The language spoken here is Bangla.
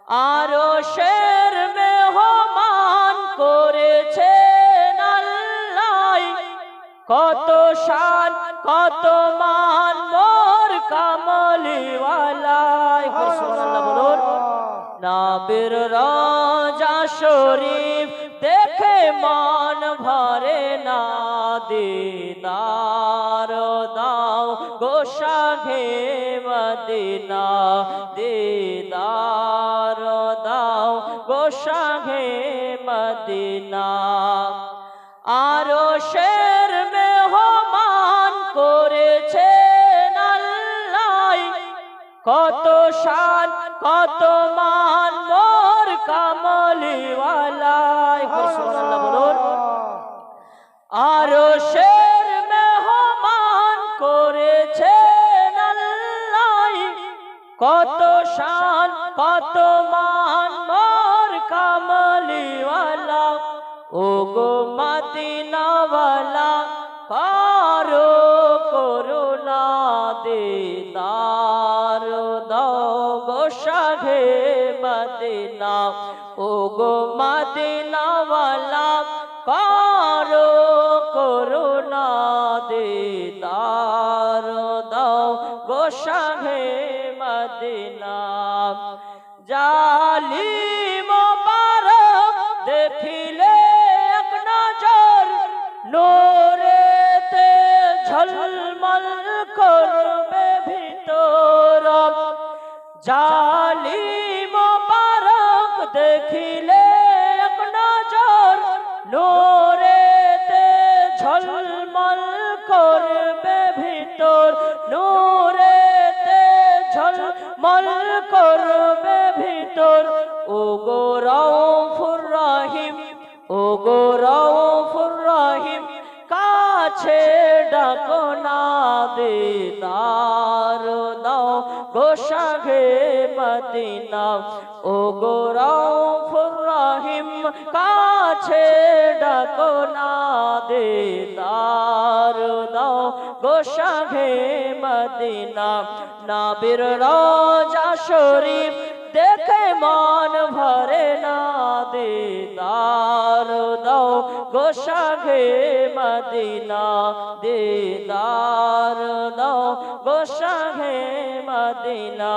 আরশের মেহমান করেছেন আল্লাহ, কত শান কত মান মোর কামলিওয়ালায়। সুবহানাল্লাহ বলুন। নবীর রওজা শরীফ দেখে মন ভরে না, দিদার দাও গো শাহে মদিনা, দিদার দাও গো শাহে মদিনা। আরশের মেহমান করেছেন আল্লাহ, কত শান কত মান মোর কামলিওয়ালায়। সুবহানাল্লাহ বলুন। আরশের মেহমান করেছেন আল্লাহ, কত শান কত মান মোর কামলিওয়ালা। ওগো মদিনাওয়ালা করো করুণা, দিদার দাও গো শাহে মদিনা। ওগো মদিনাওয়ালা করো করুণা, দিদার দাও গো শাহে মদিনা। জালিম মোবারক দেখিলে এক নজর, নূরেতে ঝলমল করবে ভিতর। জালিম মোবারক দেখিলে এক নজর, নূরেতে ঝলমল করবে ভিতর, নূরেতে ঝলমল করবে ভিতর। ওগো রউফুর রহিম, ওগো রউফুর রহিম, কাছে ডাকো না, দিদার দাও গো শাহে মদিনা। ওগো রউফুর রহিম, কাছে ডাকো না, দিদার দাও গো শাহে মদিনা। নবীর রওজা শরীফ দেখে মন ভরে না, দিদার দাও গো শাহে মদিনা, দিদার দাও গো শাহে মদিনা।